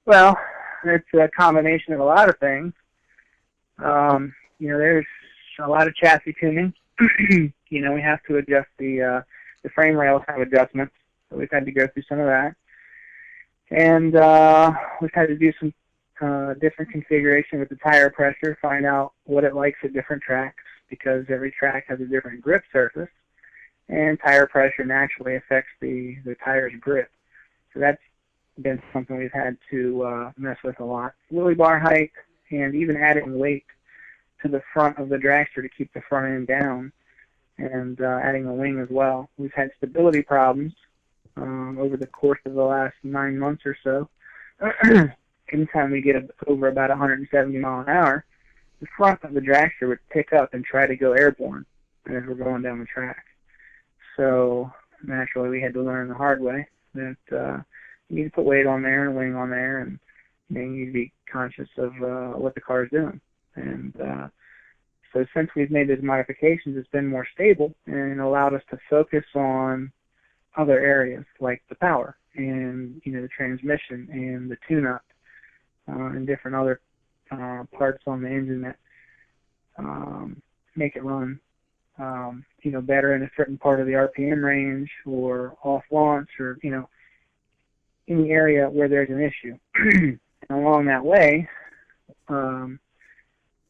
Well, it's a combination of a lot of things. There's a lot of chassis tuning. We have to adjust the frame rails have adjustments, so we've had to go through some of that. And we've had to do some different configuration with the tire pressure, find out what it likes at different tracks, because every track has a different grip surface, and tire pressure naturally affects the tire's grip. So that's been something we've had to mess with a lot. Wheelie bar height, and even adding weight to the front of the dragster to keep the front end down, and adding a wing as well. We've had stability problems over the course of the last 9 months or so. Anytime we get over about 170 miles an hour, the front of the dragster would pick up and try to go airborne as we're going down the track. So naturally we had to learn the hard way that you need to put weight on there and wing on there, and you need to be conscious of what the car is doing. And so since we've made those modifications, it's been more stable and allowed us to focus on other areas like the power and the transmission and the tune-up and different other parts on the engine that make it run better in a certain part of the RPM range or off launch, or any area where there's an issue. And along that way, a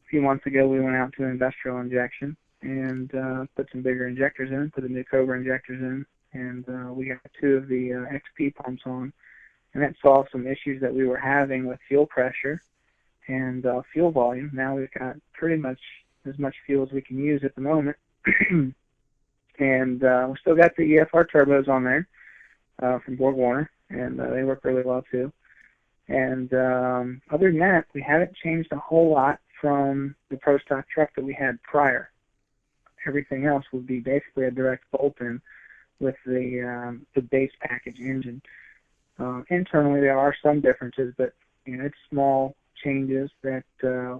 few months ago we went out to industrial injection and put some bigger injectors in, put the new Cobra injectors in, and we got 2 of the XP pumps on, and that solved some issues that we were having with fuel pressure and fuel volume. Now we've got pretty much as much fuel as we can use at the moment. And we still got the EFR turbos on there from Borg Warner, and they work really well too. And other than that, we haven't changed a whole lot from the Pro Stock truck that we had prior. Everything else would be basically a direct bolt-in with the base package engine. Internally, there are some differences, but it's small changes that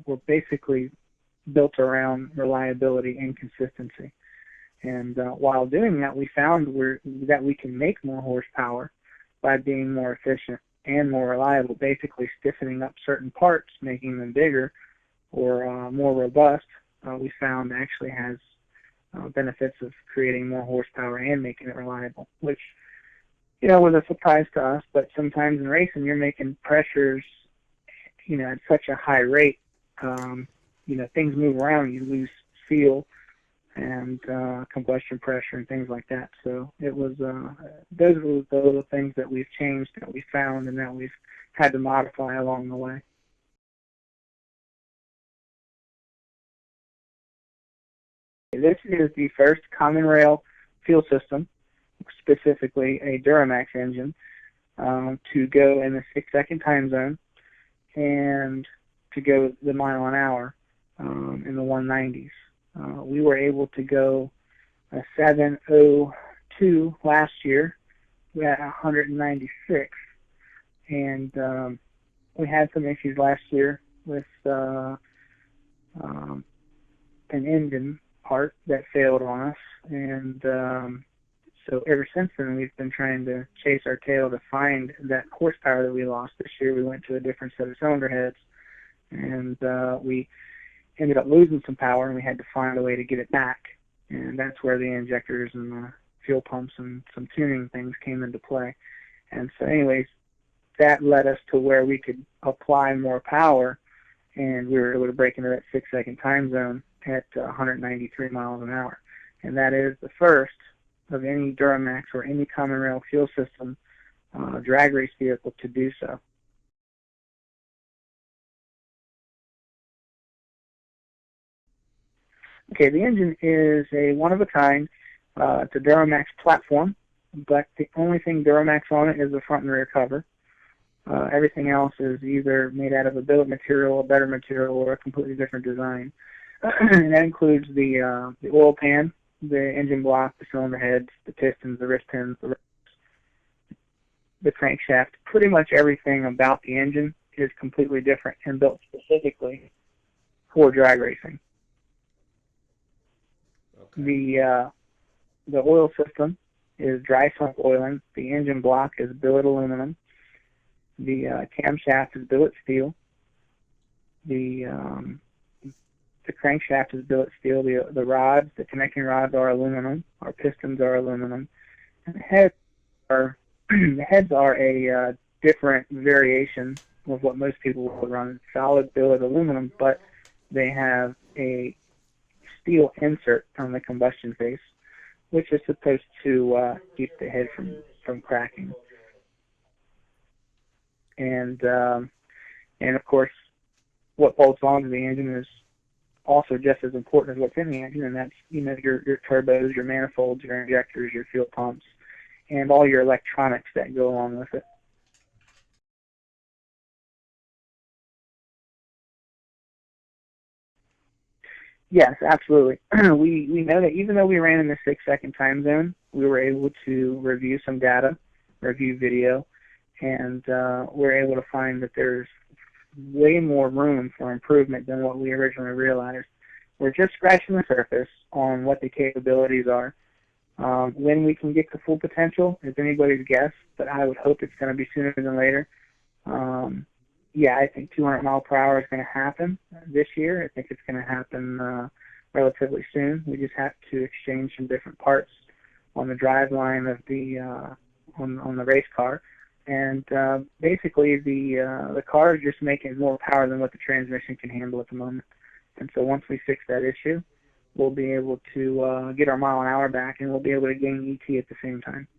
were basically built around reliability and consistency. And while doing that, we found that we can make more horsepower by being more efficient and more reliable, basically stiffening up certain parts, making them bigger or more robust. We found actually has benefits of creating more horsepower and making it reliable, which was a surprise to us. But sometimes in racing, you're making pressures at such a high rate, things move around, you lose feel and combustion pressure and things like that. So it was those were the little things that we've changed, that we found, and that we've had to modify along the way. This is the first Common Rail fuel system, specifically a Duramax engine, to go in the 6-second time zone and to go the mile an hour in the 190s. We were able to go a 7:02 last year at 196, and we had some issues last year with an engine part that failed on us, and so ever since then we've been trying to chase our tail to find that horsepower that we lost. This year we went to a different set of cylinder heads, and we ended up losing some power, and we had to find a way to get it back, and that's where the injectors and the fuel pumps and some tuning things came into play. And so anyways, that led us to where we could apply more power, and we were able to break into that 6-second time zone at 193 miles an hour. And that is the first of any Duramax or any Common Rail fuel system drag race vehicle to do so. Okay, the engine is a one-of-a-kind. It's a Duramax platform, but the only thing Duramax on it is the front and rear cover. Everything else is either made out of a bill of material, a better material, or a completely different design. And that includes the oil pan, the engine block, the cylinder heads, the pistons, the wrist pins, the crankshaft. Pretty much everything about the engine is completely different and built specifically for drag racing. Okay. The oil system is dry sump oiling. The engine block is billet aluminum. The camshaft is billet steel. The crankshaft is billet steel. The rods, the connecting rods, are aluminum. Our pistons are aluminum. And the heads are a different variation of what most people will run. Solid billet aluminum, but they have a steel insert on the combustion face, which is supposed to keep the head from cracking. And of course, what bolts onto the engine is also just as important as what's in the engine, and that's your turbos, your manifolds, your injectors, your fuel pumps, and all your electronics that go along with it. Yes, absolutely. We know that even though we ran in the 6-second time zone, we were able to review some data, review video, and we're able to find that there's way more room for improvement than what we originally realized. We're just scratching the surface on what the capabilities are. When we can get to full potential is anybody's guess, but I would hope it's going to be sooner than later. Yeah, I think 200 mile per hour is going to happen this year. I think it's going to happen relatively soon. We just have to exchange some different parts on the drive line of the on the race car, and basically the car is just making more power than what the transmission can handle at the moment. And so once we fix that issue, we'll be able to get our mile an hour back, and we'll be able to gain ET at the same time.